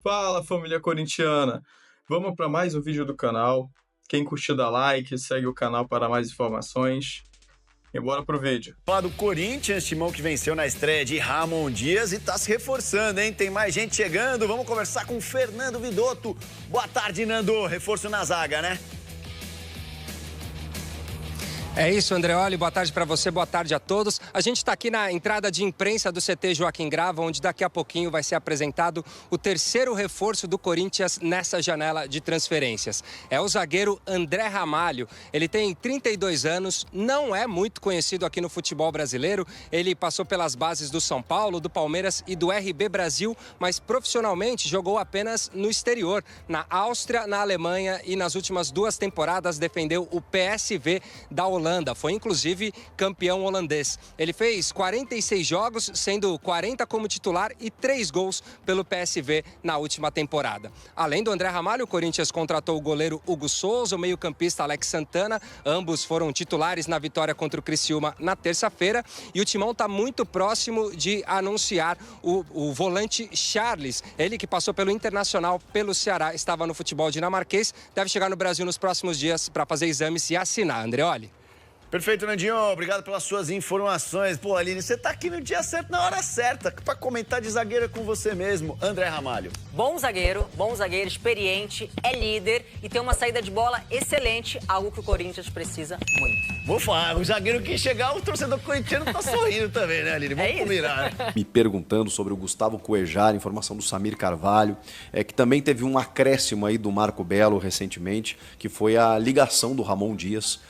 Fala, família corintiana! Vamos para mais um vídeo do canal. Quem curtiu dá like, segue o canal para mais informações. E bora pro vídeo. Falar do Corinthians, timão que venceu na estreia de Ramon Dias e tá se reforçando, hein? Tem mais gente chegando. Vamos conversar com o Fernando Vidotto. Boa tarde, Nando. Reforço na zaga, né? É isso, Andreoli. Boa tarde para você, boa tarde a todos. A gente está aqui na entrada de imprensa do CT Joaquim Grava, onde daqui a pouquinho vai ser apresentado o terceiro reforço do Corinthians nessa janela de transferências. É o zagueiro André Ramalho. Ele tem 32 anos, não é muito conhecido aqui no futebol brasileiro. Ele passou pelas bases do São Paulo, do Palmeiras e do RB Brasil, mas profissionalmente jogou apenas no exterior, na Áustria, na Alemanha e nas últimas 2 temporadas defendeu o PSV da Holanda. Foi inclusive campeão holandês. Ele fez 46 jogos, sendo 40 como titular e 3 gols pelo PSV na última temporada. Além do André Ramalho, o Corinthians contratou o goleiro Hugo Souza, o meio-campista Alex Santana. Ambos foram titulares na vitória contra o Criciúma na terça-feira. E o Timão está muito próximo de anunciar o volante Charles. Ele que passou pelo Internacional, pelo Ceará, estava no futebol dinamarquês. Deve chegar no Brasil nos próximos dias para fazer exames e assinar. Andreoli. Perfeito, Nandinho. Obrigado pelas suas informações. Pô, Aline, você tá aqui no dia certo, na hora certa, pra comentar de zagueiro com você mesmo. André Ramalho. Bom zagueiro, experiente, é líder e tem uma saída de bola excelente, algo que o Corinthians precisa muito. Vou falar, o zagueiro que chegar, o torcedor corintiano tá sorrindo também, né, Aline? Vamos combinar, né? Me perguntando sobre o Gustavo Cuejar, informação do Samir Carvalho, que também teve um acréscimo aí do Marco Belo recentemente, que foi a ligação do Ramon Dias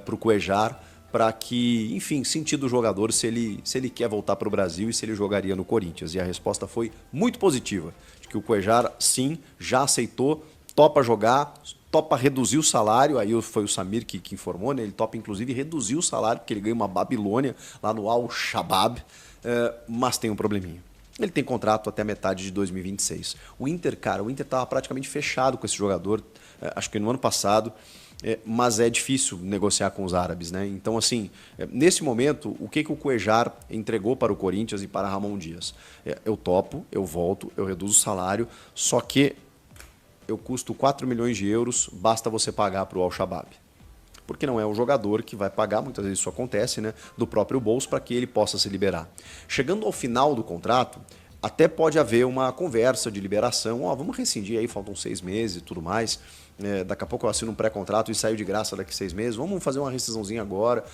para o Cuejar, para que, enfim, sentir do jogador se ele quer voltar para o Brasil e se ele jogaria no Corinthians. E a resposta foi muito positiva, de que o Cuejar, sim, já aceitou, topa jogar, topa reduzir o salário, aí foi o Samir que informou, né? Ele topa inclusive reduzir o salário, porque ele ganha uma Babilônia lá no Al-Shabaab, mas tem um probleminha. Ele tem contrato até metade de 2026. O Inter estava praticamente fechado com esse jogador, acho que no ano passado, mas é difícil negociar com os árabes, né? Então, assim, nesse momento, o que o Cuejar entregou para o Corinthians e para Ramon Dias? Eu topo, eu volto, eu reduzo o salário, só que eu custo 4 milhões de euros, basta você pagar para o Al-Shabaab. Porque não é o jogador que vai pagar, muitas vezes isso acontece, né, do próprio bolso para que ele possa se liberar. Chegando ao final do contrato, até pode haver uma conversa de liberação, vamos rescindir aí, faltam 6 meses e tudo mais, daqui a pouco eu assino um pré-contrato e saio de graça daqui a 6 meses, vamos fazer uma rescisãozinha agora,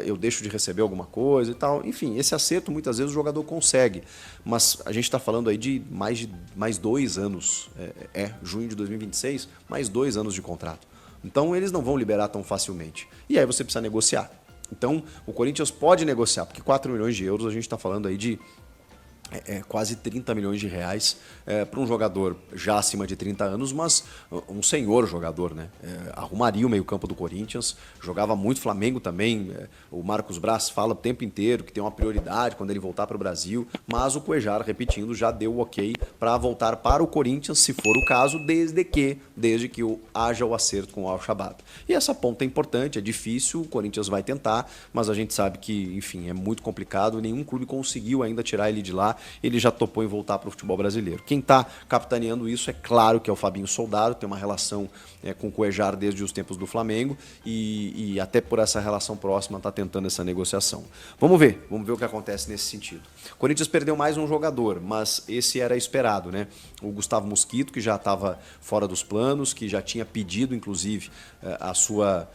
eu deixo de receber alguma coisa e tal. Enfim, esse acerto muitas vezes o jogador consegue, mas a gente está falando aí de mais 2 anos, junho de 2026, mais 2 anos de contrato. Então eles não vão liberar tão facilmente. E aí você precisa negociar. Então o Corinthians pode negociar, porque 4 milhões de euros a gente está falando aí de quase 30 milhões de reais para um jogador já acima de 30 anos, mas um senhor jogador, né? Arrumaria o meio-campo do Corinthians, jogava muito Flamengo também. O Marcos Braz fala o tempo inteiro que tem uma prioridade quando ele voltar para o Brasil, mas o Cuejar, repetindo, já deu o ok para voltar para o Corinthians, se for o caso, desde que haja o acerto com o Al-Shabaab. E essa ponta é importante, é difícil, o Corinthians vai tentar, mas a gente sabe que, enfim, é muito complicado, nenhum clube conseguiu ainda tirar ele de lá. Ele já topou em voltar para o futebol brasileiro. Quem está capitaneando isso é claro que é o Fabinho Soldado, tem uma relação com o Cuejar desde os tempos do Flamengo e até por essa relação próxima está tentando essa negociação. Vamos ver o que acontece nesse sentido. O Corinthians perdeu mais um jogador, mas esse era esperado, né? O Gustavo Mosquito, que já estava fora dos planos, que já tinha pedido, inclusive, a sua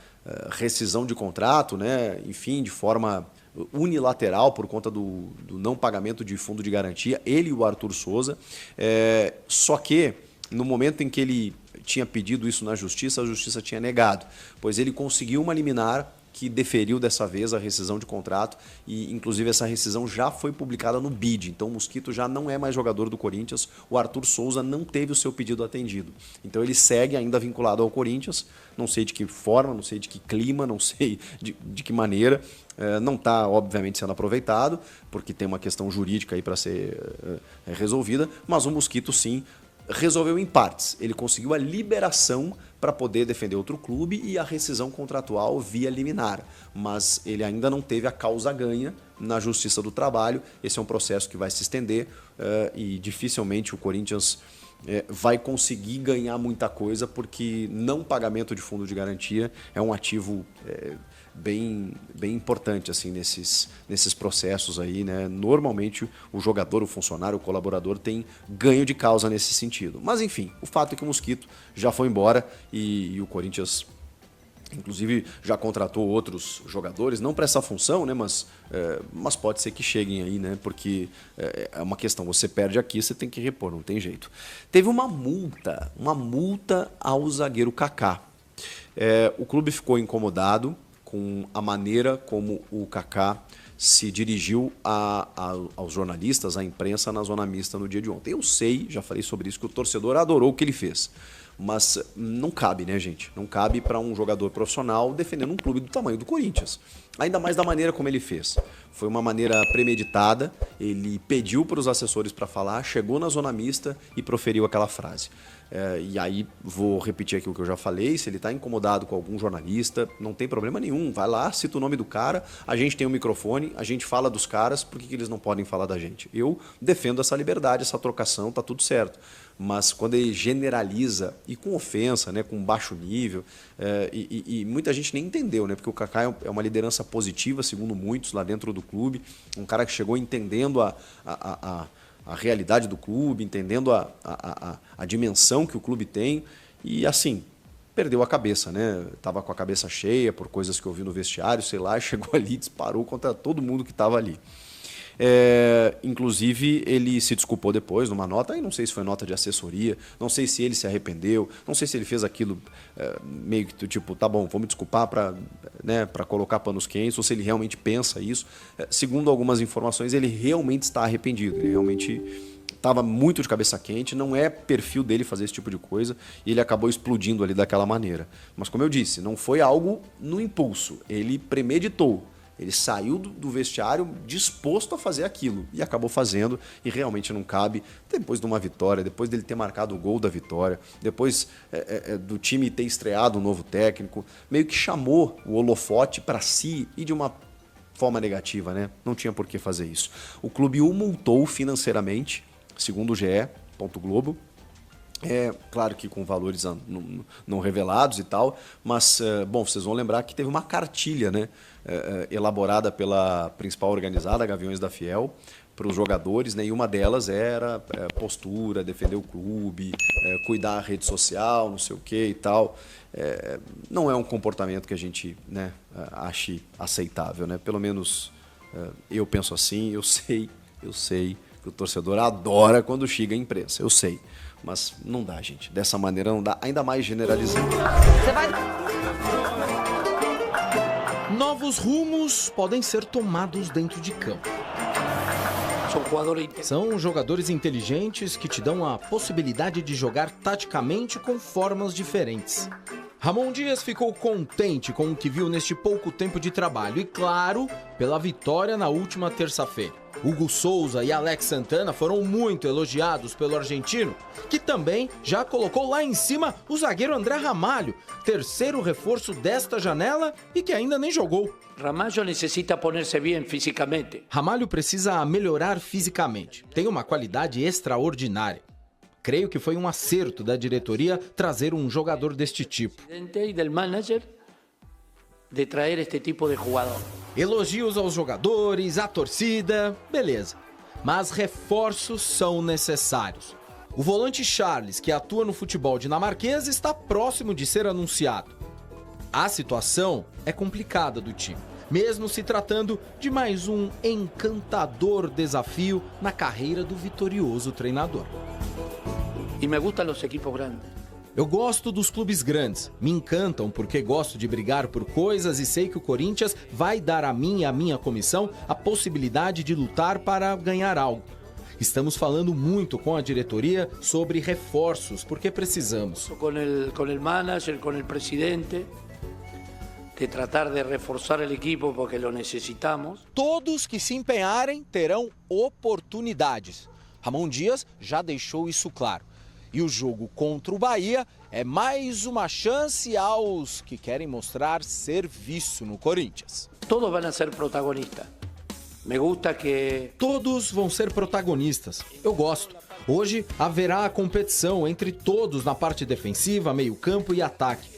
rescisão de contrato, né? Enfim, de forma unilateral por conta do não pagamento de fundo de garantia, ele e o Arthur Souza, só que no momento em que ele tinha pedido isso na justiça, a justiça tinha negado, pois ele conseguiu uma liminar que deferiu dessa vez a rescisão de contrato e inclusive essa rescisão já foi publicada no BID, então o Mosquito já não é mais jogador do Corinthians, o Arthur Souza não teve o seu pedido atendido, então ele segue ainda vinculado ao Corinthians, não sei de que forma, não sei de que clima, não sei de que maneira, não está obviamente sendo aproveitado, porque tem uma questão jurídica aí para ser resolvida, mas o Mosquito sim resolveu em partes, ele conseguiu a liberação para poder defender outro clube e a rescisão contratual via liminar, mas ele ainda não teve a causa ganha na Justiça do Trabalho. Esse é um processo que vai se estender e dificilmente o Corinthians vai conseguir ganhar muita coisa, porque não pagamento de fundo de garantia é um ativo bem importante assim, nesses processos aí, né? Normalmente o jogador, o funcionário, o colaborador tem ganho de causa nesse sentido. Mas enfim, o fato é que o Mosquito já foi embora e o Corinthians inclusive já contratou outros jogadores, não para essa função, né? Mas pode ser que cheguem aí, né? Porque é uma questão, você perde aqui, você tem que repor, não tem jeito. Teve uma multa ao zagueiro Kaká. O clube ficou incomodado com a maneira como o Kaká se dirigiu aos jornalistas, à imprensa na zona mista no dia de ontem. Eu sei, já falei sobre isso, que o torcedor adorou o que ele fez. Mas não cabe, né, gente? Não cabe para um jogador profissional defendendo um clube do tamanho do Corinthians. Ainda mais da maneira como ele fez. Foi uma maneira premeditada, ele pediu para os assessores para falar, chegou na zona mista e proferiu aquela frase. E aí, vou repetir aqui o que eu já falei, se ele está incomodado com algum jornalista, não tem problema nenhum, vai lá, cita o nome do cara, a gente tem um microfone, a gente fala dos caras, por que eles não podem falar da gente? Eu defendo essa liberdade, essa trocação, tá tudo certo. Mas quando ele generaliza, e com ofensa, né, com baixo nível, e muita gente nem entendeu, né, porque o Kaká é uma liderança positiva, segundo muitos, lá dentro do clube, um cara que chegou entendendo a realidade do clube, entendendo a dimensão que o clube tem e, assim, perdeu a cabeça, né? Tava com a cabeça cheia por coisas que eu vi no vestiário, sei lá, chegou ali, disparou contra todo mundo que estava ali. Inclusive, ele se desculpou depois numa nota, aí não sei se foi nota de assessoria, não sei se ele se arrependeu, não sei se ele fez aquilo meio que tipo, tá bom, vou me desculpar para colocar panos quentes, ou se ele realmente pensa isso. Segundo algumas informações, ele realmente está arrependido, ele realmente estava muito de cabeça quente, não é perfil dele fazer esse tipo de coisa, e ele acabou explodindo ali daquela maneira. Mas como eu disse, não foi algo no impulso, ele premeditou. Ele saiu do vestiário disposto a fazer aquilo e acabou fazendo, e realmente não cabe, depois de uma vitória, depois dele ter marcado o gol da vitória, depois do time ter estreado um novo técnico, meio que chamou o holofote para si e de uma forma negativa, né? Não tinha por que fazer isso. O clube o multou financeiramente, segundo o GE. Globo. Claro que com valores não revelados e tal, mas, bom, vocês vão lembrar que teve uma cartilha, né, elaborada pela principal organizada, Gaviões da Fiel, para os jogadores, né, e uma delas era postura, defender o clube, cuidar da rede social, não sei o que e tal. Não é um comportamento que a gente, né, ache aceitável, né? Pelo menos eu penso assim, eu sei que o torcedor adora quando chega a imprensa, eu sei. Mas não dá, gente. Dessa maneira não dá, ainda mais generalizando. Novos rumos podem ser tomados dentro de campo. São jogadores inteligentes que te dão a possibilidade de jogar taticamente com formas diferentes. Ramon Dias ficou contente com o que viu neste pouco tempo de trabalho e, claro, pela vitória na última terça-feira. Hugo Souza e Alex Santana foram muito elogiados pelo argentino, que também já colocou lá em cima o zagueiro André Ramalho, terceiro reforço desta janela e que ainda nem jogou. Ramalho necessita poner-se bem fisicamente. Ramalho precisa melhorar fisicamente, tem uma qualidade extraordinária. Creio que foi um acerto da diretoria trazer um jogador deste tipo. E do manager de trazer este tipo de jogador. Elogios aos jogadores, à torcida, beleza. Mas reforços são necessários. O volante Charles, que atua no futebol dinamarquês, está próximo de ser anunciado. A situação é complicada do time, mesmo se tratando de mais um encantador desafio na carreira do vitorioso treinador. E me gustam os equipos grandes. Eu gosto dos clubes grandes, me encantam porque gosto de brigar por coisas e sei que o Corinthians vai dar a mim e a minha comissão a possibilidade de lutar para ganhar algo. Estamos falando muito com a diretoria sobre reforços, porque precisamos. Com o manager, com o presidente, de tratar de reforçar o equipo porque lo necessitamos. Todos que se empenharem terão oportunidades. Ramon Dias já deixou isso claro. E o jogo contra o Bahia é mais uma chance aos que querem mostrar serviço no Corinthians. Todos vão ser protagonistas. Me gusta que... Todos vão ser protagonistas. Eu gosto. Hoje haverá a competição entre todos na parte defensiva, meio-campo e ataque.